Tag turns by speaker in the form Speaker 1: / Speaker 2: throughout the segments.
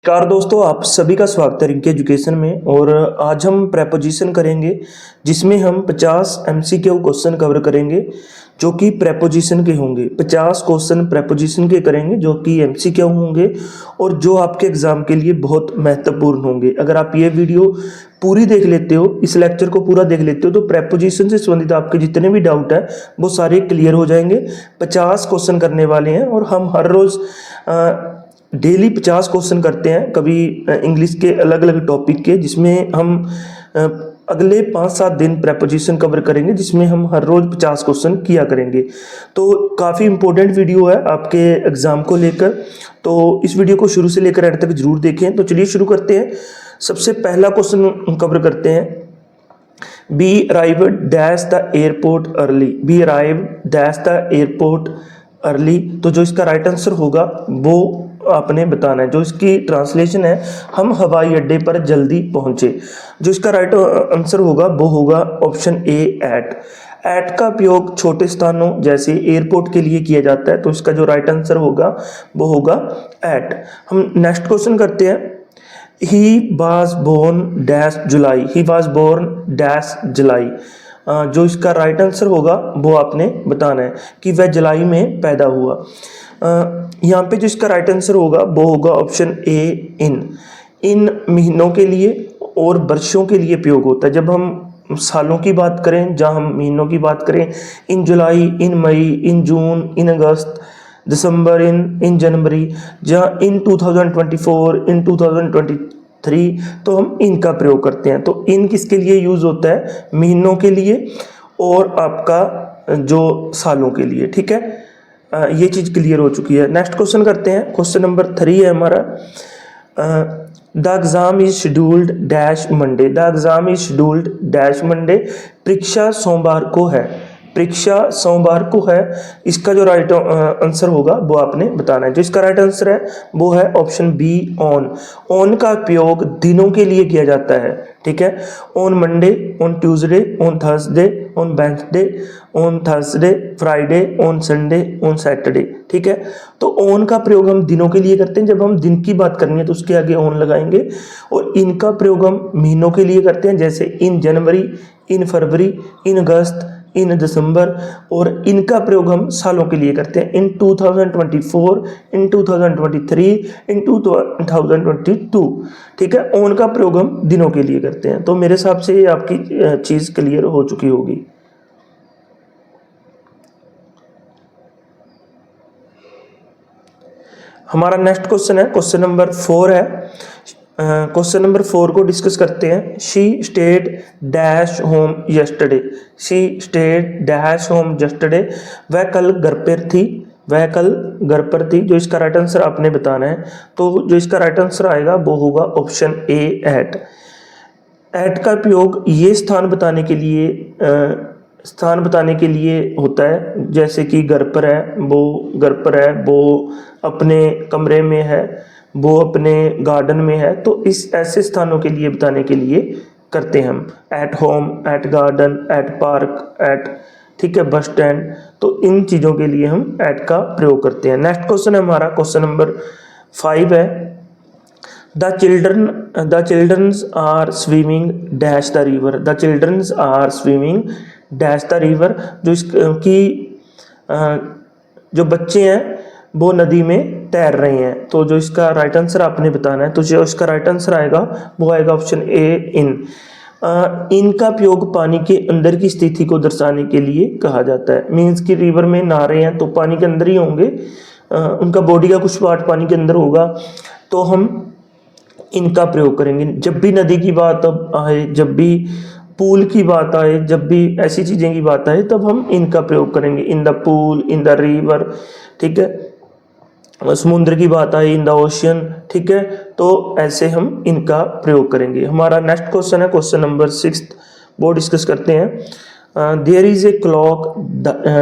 Speaker 1: नमस्कार दोस्तों, आप सभी का स्वागत है रिंकी एजुकेशन में। और आज हम प्रेपोजिशन करेंगे जिसमें हम 50 एमसीक्यू क्वेश्चन कवर करेंगे जो कि प्रेपोजिशन के होंगे। 50 क्वेश्चन प्रेपोजिशन के करेंगे जो कि एमसीक्यू होंगे और जो आपके एग्जाम के लिए बहुत महत्वपूर्ण होंगे। अगर आप ये वीडियो पूरी देख लेते हो, इस लेक्चर को पूरा देख लेते हो, तो प्रेपोजिशन से संबंधित आपके जितने भी डाउट है वो सारे क्लियर हो जाएंगे। 50 क्वेश्चन करने वाले हैं और हम हर रोज़ डेली 50 क्वेश्चन करते हैं, कभी इंग्लिश के अलग अलग टॉपिक के, जिसमें हम अगले 5-7 दिन प्रेपोजिशन कवर करेंगे, जिसमें हम हर रोज़ 50 क्वेश्चन किया करेंगे। तो काफ़ी इंपॉर्टेंट वीडियो है आपके एग्ज़ाम को लेकर, तो इस वीडियो को शुरू से लेकर एंड तक जरूर देखें। तो चलिए शुरू करते हैं। सबसे पहला क्वेश्चन कवर करते हैं। Be arrived dash the airport early. Be arrived dash the airport early. तो जो इसका राइट आंसर होगा वो आपने बताना है। जो इसकी ट्रांसलेशन है, हम हवाई अड्डे पर जल्दी पहुंचे। जो इसका राइट आंसर होगा वो होगा ऑप्शन ए एट। एट का उपयोग छोटे स्थानों जैसे एयरपोर्ट के लिए किया जाता है, तो इसका जो राइट आंसर होगा वो होगा एट। हम नेक्स्ट क्वेश्चन करते हैं। He was born dash July. He was born dash July. जो इसका राइट आंसर होगा वो आपने बताना है कि वह जुलाई में पैदा हुआ। यहाँ पे जो इसका राइट आंसर होगा वो होगा ऑप्शन ए इन महीनों के लिए और वर्षों के लिए प्रयोग होता है। जब हम सालों की बात करें, जहाँ हम महीनों की बात करें, इन जुलाई, इन मई, इन जून, इन अगस्त, दिसंबर, इन जनवरी, जहाँ इन 2024, इन 2023, तो हम इन का प्रयोग करते हैं। तो इन किसके लिए यूज़ होता है? महीनों के लिए और आपका जो सालों के लिए। ठीक है, ये चीज़ क्लियर हो चुकी है। नेक्स्ट क्वेश्चन करते हैं। क्वेश्चन नंबर 3 है हमारा। The exam is scheduled dash Monday. The exam is scheduled dash Monday. परीक्षा सोमवार को है। परीक्षा सोमवार को है। इसका जो राइट आंसर होगा वो आपने बताना है। जो इसका राइट आंसर है वो है ऑप्शन बी ऑन। ऑन का उपयोग दिनों के लिए किया जाता है। ठीक है, on Monday, on Tuesday, on Thursday, on Wednesday, on Thursday, Friday, on Sunday, on Saturday. ठीक है, तो ऑन का प्रयोग हम दिनों के लिए करते हैं। जब हम दिन की बात करनी है तो उसके आगे ऑन लगाएंगे। और इनका प्रयोग हम महीनों के लिए करते हैं, जैसे इन जनवरी, इन फरवरी, इन अगस्त, इन दिसंबर। और इनका प्रयोग हम सालों के लिए करते हैं, इन 2024, इन 2023, इन 2022। ठीक है, ऑन का प्रयोग हम दिनों के लिए करते हैं। तो मेरे हिसाब से आपकी चीज़ क्लियर हो चुकी होगी। हमारा नेक्स्ट क्वेश्चन है, क्वेश्चन नंबर 4 है। क्वेश्चन नंबर 4 को डिस्कस करते हैं। She stayed dash home yesterday. She stayed dash home yesterday. वह कल घर पर थी। वह कल घर पर थी। जो इसका राइट आंसर आपने बताना है। तो जो इसका राइट आंसर आएगा वो होगा ऑप्शन ए एट। एट का उपयोग ये स्थान बताने के लिए होता है, जैसे कि घर पर है, वो घर पर है, वो अपने कमरे में है, वो अपने गार्डन में है। तो इस ऐसे स्थानों के लिए बताने के लिए करते हैं हम। At home, at garden, at park, at, ठीक है, बस स्टैंड। तो इन चीज़ों के लिए हम एट का प्रयोग करते हैं। नेक्स्ट क्वेश्चन है हमारा, क्वेश्चन नंबर 5 है। The childrens are swimming dash the river. The childrens are swimming dash the river. जो इसकी जो बच्चे हैं वो नदी में तैर रहे हैं। तो जो इसका राइट आंसर आपने बताना है। तो जो इसका राइट आंसर आएगा वो आएगा ऑप्शन ए इन। इनका उपयोग पानी के अंदर की स्थिति को दर्शाने के लिए कहा जाता है। मीन्स कि रिवर में नहा रहे हैं तो पानी के अंदर ही होंगे, उनका बॉडी का कुछ पार्ट पानी के अंदर होगा, तो हम इनका प्रयोग करेंगे। जब भी नदी की बात आए, जब भी पूल की बात आए, जब भी ऐसी चीज़ें की बात आए, तब हम इनका प्रयोग करेंगे। In the pool, in the river. ठीक है, समुद्र की बात आई, इन द ओशियन। ठीक है, तो ऐसे हम इनका प्रयोग करेंगे। हमारा नेक्स्ट क्वेश्चन है, क्वेश्चन नंबर 6, वो डिस्कस करते हैं। There is a clock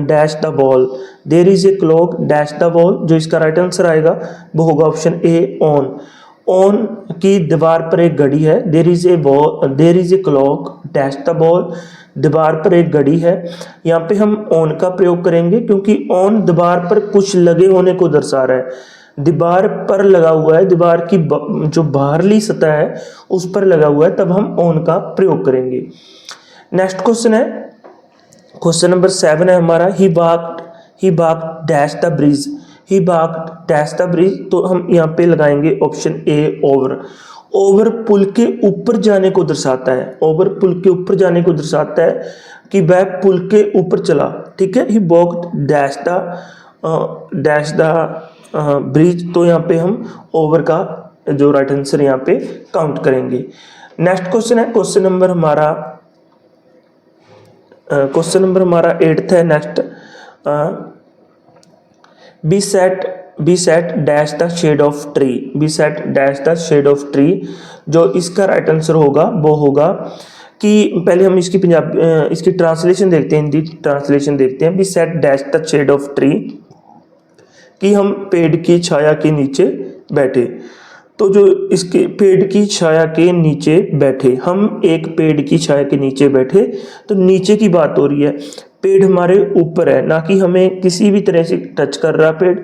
Speaker 1: dash the wall. There is a clock dash the wall. जो इसका राइट आंसर आएगा वो होगा ऑप्शन ए ऑन। ऑन की दीवार पर एक घड़ी है। There is a clock dash the wall. दीवार पर एक घड़ी है। यहाँ पे हम ऑन का प्रयोग करेंगे क्योंकि ऑन दीवार पर कुछ लगे होने को दर्शा रहा है। दीवार पर लगा हुआ है, दीवार की जो बाहरली सतह है उस पर लगा हुआ है, तब हम ऑन का प्रयोग करेंगे। नेक्स्ट क्वेश्चन है, क्वेश्चन नंबर 7 है हमारा, he backed dash the bridge, he backed dash the bridge. तो हम यहाँ पे लगाएंगे ऑप्शन ए ओवर। ओवर पुल के ऊपर जाने को दर्शाता है, ओवर पुल के ऊपर जाने को दर्शाता है कि वह पुल के ऊपर चला, ठीक है। ही वॉक्ड डैश द ब्रिज। तो यहाँ पे हम ओवर का जो राइट आंसर यहाँ पे काउंट करेंगे। नेक्स्ट क्वेश्चन है, क्वेश्चन नंबर हमारा 8th है। Next, be set dash the shade of tree, be set dash the shade of tree. जो इसका राइट आंसर होगा वो होगा कि पहले हम इसकी ट्रांसलेशन देखते हैं, हिंदी ट्रांसलेशन देखते हैं। Be set dash the shade of tree, कि हम पेड़ की छाया के नीचे बैठे। तो जो इसके पेड़ की छाया के नीचे बैठे, हम एक पेड़ की छाया के नीचे बैठे, तो नीचे की बात हो रही है। पेड़ हमारे ऊपर है, ना कि हमें किसी भी तरह से टच कर रहा पेड़।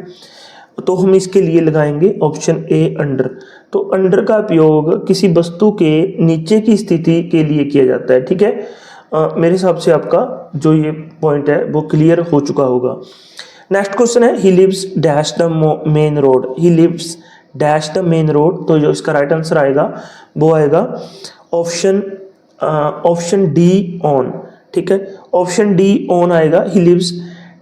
Speaker 1: तो हम इसके लिए लगाएंगे ऑप्शन ए अंडर। तो अंडर का उपयोग किसी वस्तु के नीचे की स्थिति के लिए किया जाता है, ठीक है। मेरे हिसाब से आपका जो ये पॉइंट है वो क्लियर हो चुका होगा। नेक्स्ट क्वेश्चन है, he lives dash the main road, he lives dash the main road. तो जो इसका राइट आंसर आएगा वो आएगा ऑप्शन डी ऑन, ठीक है। ऑप्शन डी ऑन आएगा, he lives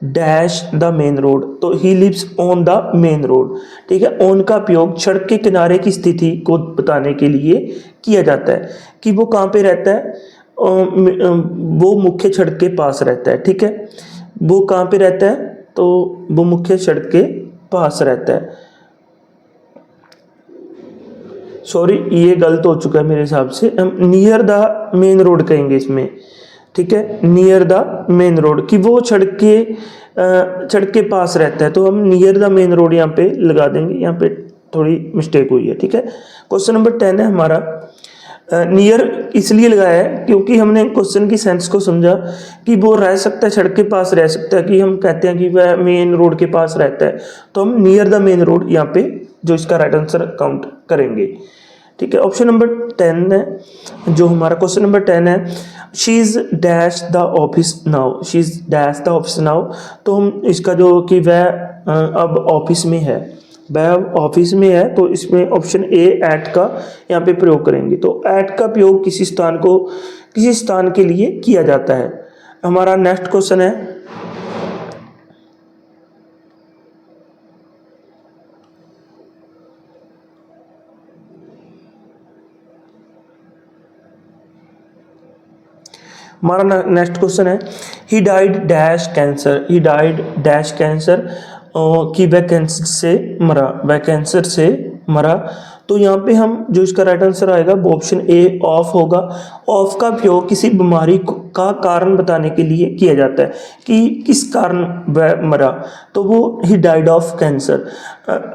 Speaker 1: dash the main road. तो he lives on the main road, ठीक है। ऑन का उपयोग सड़क के किनारे की स्थिति को बताने के लिए किया जाता है कि वो कहाँ पे रहता है। वो मुख्य सड़क के पास रहता है, ठीक है। वो कहाँ पे रहता है, तो वो मुख्य सड़क के पास रहता है। सॉरी, ये गलत हो चुका है मेरे हिसाब से। हम नियर द मेन रोड कहेंगे इसमें, ठीक है। नियर द मेन रोड, कि वो सड़क के पास रहता है। तो हम नियर द मेन रोड यहाँ पे लगा देंगे, यहाँ पे थोड़ी मिस्टेक हुई है, ठीक है। क्वेश्चन नंबर 10 है हमारा, नियर इसलिए लगाया है क्योंकि हमने क्वेश्चन की सेंस को समझा कि वो रह सकता है, सड़क के पास रह सकता है, कि हम कहते हैं कि वह मेन रोड के पास रहता है। तो हम नियर द मेन रोड यहाँ पे जो इसका राइट आंसर काउंट करेंगे, ठीक है। ऑप्शन नंबर 10 है, जो हमारा क्वेश्चन नंबर 10 है, she is dash the office now, she is dash the office now. तो हम इसका जो कि वह अब ऑफिस में है, वह ऑफिस में है, तो इसमें ऑप्शन ए एट का यहाँ पे प्रयोग करेंगे। तो एट का प्रयोग किसी स्थान के लिए किया जाता है। हमारा नेक्स्ट क्वेश्चन है, हमारा नेक्स्ट क्वेश्चन है, he died dash cancer, he died dash cancer, कि वह कैंसर से मरा, वह कैंसर से मरा। तो यहाँ पे हम जो इसका राइट आंसर आएगा वो ऑप्शन ए ऑफ होगा। ऑफ का उपयोग किसी बीमारी का कारण बताने के लिए किया जाता है कि किस कारण वह मरा। तो वो ही डाइड ऑफ कैंसर।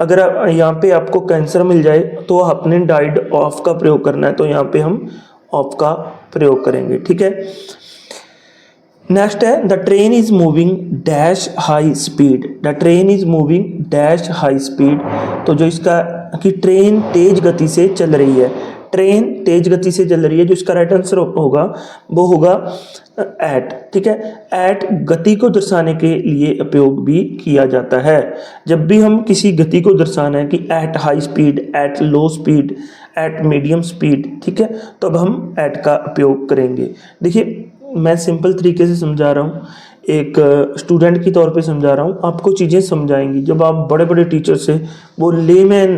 Speaker 1: अगर यहाँ पे आपको कैंसर मिल जाए तो आपने डाइड ऑफ का प्रयोग करना है, तो यहाँ पे हम ऑफ का प्रयोग करेंगे, ठीक है। नेक्स्ट है, the train is moving dash high speed, the train is moving dash high speed. तो जो इसका कि ट्रेन तेज गति से चल रही है, ट्रेन तेज गति से चल रही है, जो इसका राइट आंसर होगा वो होगा एट, ठीक है। एट गति को दर्शाने के लिए उपयोग भी किया जाता है। जब भी हम किसी गति को दर्शाना है कि at high speed, at low speed, eight medium speed, ठीक है, तो अब हम एट का उपयोग करेंगे। देखिए, मैं सिंपल तरीके से समझा रहा हूँ, एक स्टूडेंट की तौर पे समझा रहा हूँ, आपको चीज़ें समझाएंगी। जब आप बड़े बड़े टीचर से वो लेमैन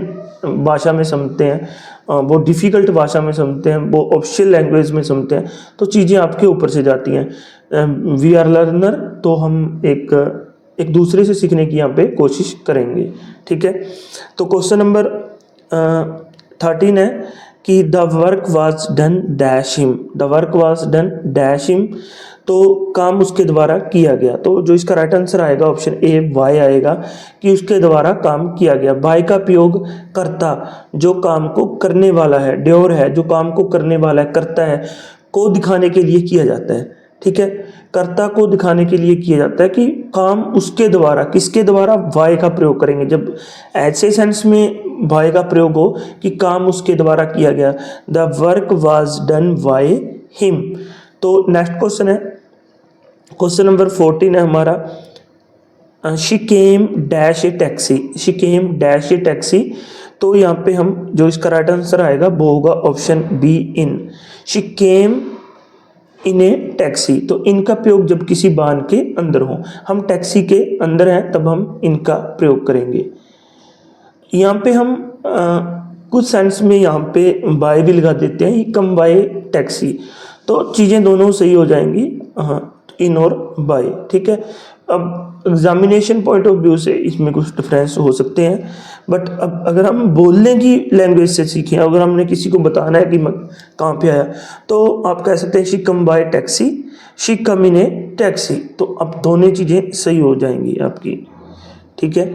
Speaker 1: भाषा में समझते हैं, वो डिफ़िकल्ट भाषा में समझते हैं, वो ऑफिशियल लैंग्वेज में समझते हैं, तो चीज़ें आपके ऊपर से जाती हैं। वी आर लर्नर, तो हम एक दूसरे से सीखने की यहाँ पे कोशिश करेंगे, ठीक है। तो क्वेश्चन नंबर 13 है कि the work was done dash him, the work was done dash him. तो काम उसके द्वारा किया गया। तो जो इसका राइट आंसर आएगा ऑप्शन ए वाई आएगा, कि उसके द्वारा काम किया गया। बाय का प्रयोग करता, जो काम को करने वाला है, ड्योर है, जो काम को करने वाला है, करता है, को दिखाने के लिए किया जाता है, ठीक है। कर्ता को दिखाने के लिए किया जाता है कि काम उसके द्वारा, किसके द्वारा, वाई का प्रयोग करेंगे। जब ऐसे सेंस में वाई का प्रयोग हो कि काम उसके द्वारा किया गया, the work was done by him. तो नेक्स्ट क्वेश्चन है, क्वेश्चन नंबर 14 है हमारा, she came dash A taxi, she came dash A taxi. तो यहाँ पे हम जो इसका राइट आंसर आएगा वो होगा option be in. She came in A taxi, तो इनका प्रयोग जब किसी वाहन के अंदर हो, हम टैक्सी के अंदर हैं तब हम इनका प्रयोग करेंगे। यहाँ पे हम कुछ सेंस में यहाँ पे बाय भी लगा देते हैं, ही कम बाय टैक्सी, तो चीज़ें दोनों सही हो जाएंगी, इन और बाय, ठीक है। अब एग्जामिनेशन पॉइंट ऑफ व्यू से इसमें कुछ डिफरेंस हो सकते हैं, बट अब अगर हम बोलने की लैंग्वेज से सीखें, अगर हमने किसी को बताना है कि मैं कहाँ पे आया, तो आप कह सकते हैं she come by taxi, she come in A taxi, तो अब दोनों चीज़ें सही हो जाएंगी आपकी, ठीक है।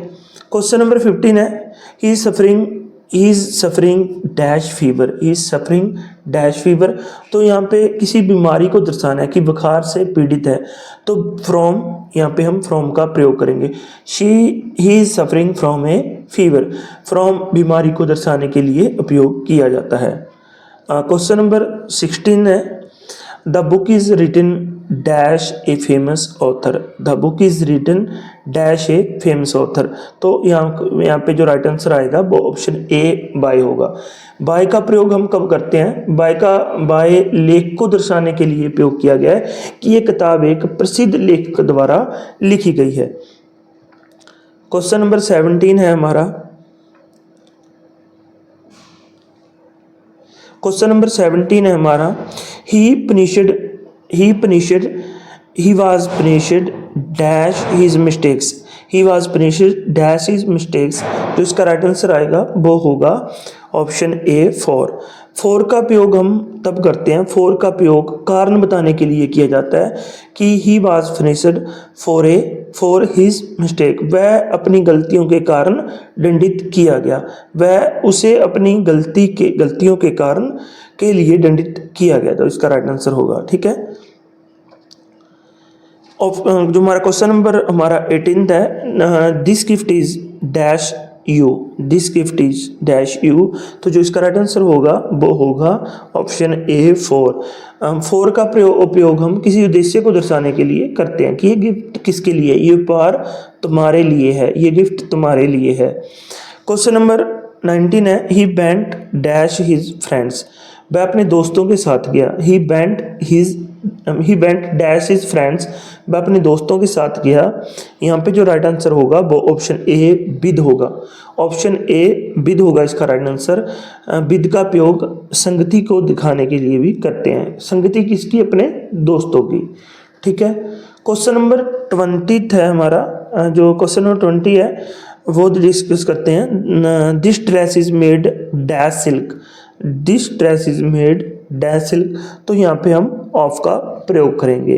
Speaker 1: क्वेश्चन नंबर 15 है, he is suffering dash fever, he is suffering dash fever. तो यहाँ पे किसी बीमारी को दर्शाना है कि बुखार से पीड़ित है, तो फ्रॉम, यहाँ पे हम फ्रॉम का प्रयोग करेंगे। He is suffering from A fever, from बीमारी को दर्शाने के लिए उपयोग किया जाता है। क्वेश्चन नंबर 16 है, the book is written dash a famous author, the book is written dash a famous author. तो यहाँ पे जो राइट आंसर आएगा वो ऑप्शन ए बाय होगा। बाय का प्रयोग हम कब करते हैं, बाय लेख को दर्शाने के लिए प्रयोग किया गया है कि ये किताब एक प्रसिद्ध लेखक द्वारा लिखी गई है। क्वेश्चन नंबर 17 है हमारा, क्वेश्चन नंबर 17 है हमारा, he was punished dash his mistakes, he was punished dash his mistakes। तो इसका राइट आंसर आएगा वो होगा ऑप्शन ए फॉर का प्रयोग हम तब करते हैं, फॉर का प्रयोग कारण बताने के लिए किया जाता है कि he was punished for his mistake, वह अपनी गलतियों के कारण दंडित किया गया, वह उसे अपनी गलतियों के कारण के लिए दंडित किया गया। तो इसका राइट आंसर होगा, ठीक है। जो हमारा क्वेश्चन नंबर हमारा 18 है, this gift is dash you, this gift is dash you. तो जो इसका राइट आंसर होगा वो होगा ऑप्शन ए फॉर का उपयोग हम किसी उद्देश्य को दर्शाने के लिए करते हैं कि ये गिफ्ट किसके लिए, ये उपहार तुम्हारे लिए है, ये गिफ्ट तुम्हारे लिए है। क्वेश्चन नंबर 19 है, he went dash his friends, वह अपने दोस्तों के साथ गया, he went dash his friends, वह अपने दोस्तों के साथ गया। यहाँ पे जो राइट आंसर होगा वो ऑप्शन ए विद होगा, ऑप्शन ए विद होगा इसका राइट आंसर। विद का प्रयोग संगति को दिखाने के लिए भी करते हैं, संगति किसकी, अपने दोस्तों की, ठीक है। क्वेश्चन नंबर 20 है हमारा, जो क्वेश्चन नंबर 20 है वो डिस्कस करते हैं, this dress is made dash silk, this dress is made dash silk. तो यहाँ पे हम ऑफ का प्रयोग करेंगे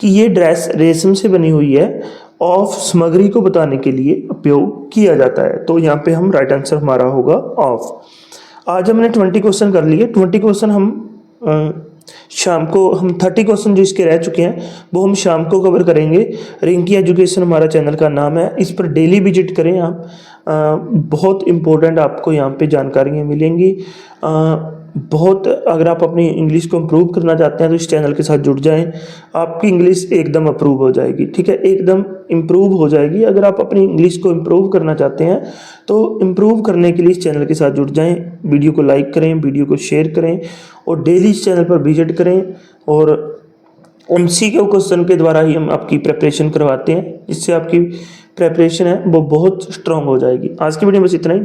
Speaker 1: कि ये ड्रेस रेशम से बनी हुई है, ऑफ सामग्री को बताने के लिए उपयोग किया जाता है। तो यहाँ पे हम राइट आंसर हमारा होगा ऑफ। आज हमने 20 क्वेश्चन कर लिए, 20 क्वेश्चन हम शाम को, हम 30 क्वेश्चन जो इसके रह चुके हैं वो हम शाम को कवर करेंगे। रिंकी एजुकेशन हमारा चैनल का नाम है, इस पर डेली विजिट करें आप, बहुत इम्पोर्टेंट आपको यहाँ पे जानकारियाँ मिलेंगी। बहुत, अगर आप अपनी इंग्लिश को इम्प्रूव करना चाहते हैं तो इस चैनल के साथ जुड़ जाएं, आपकी इंग्लिश एकदम अप्रूव हो जाएगी, ठीक है, एकदम इम्प्रूव हो जाएगी। अगर आप अपनी इंग्लिश को इम्प्रूव करना चाहते हैं तो इम्प्रूव करने के लिए इस चैनल के साथ जुड़ जाएं, वीडियो को लाइक करें, वीडियो को शेयर करें और डेली इस चैनल पर विजिट करें। और MCQ क्वेश्चन के द्वारा ही हम आपकी प्रिपरेशन करवाते हैं, जिससे आपकी प्रिपरेशन है वो बहुत स्ट्रांग हो जाएगी। आज की वीडियो में बस इतना ही।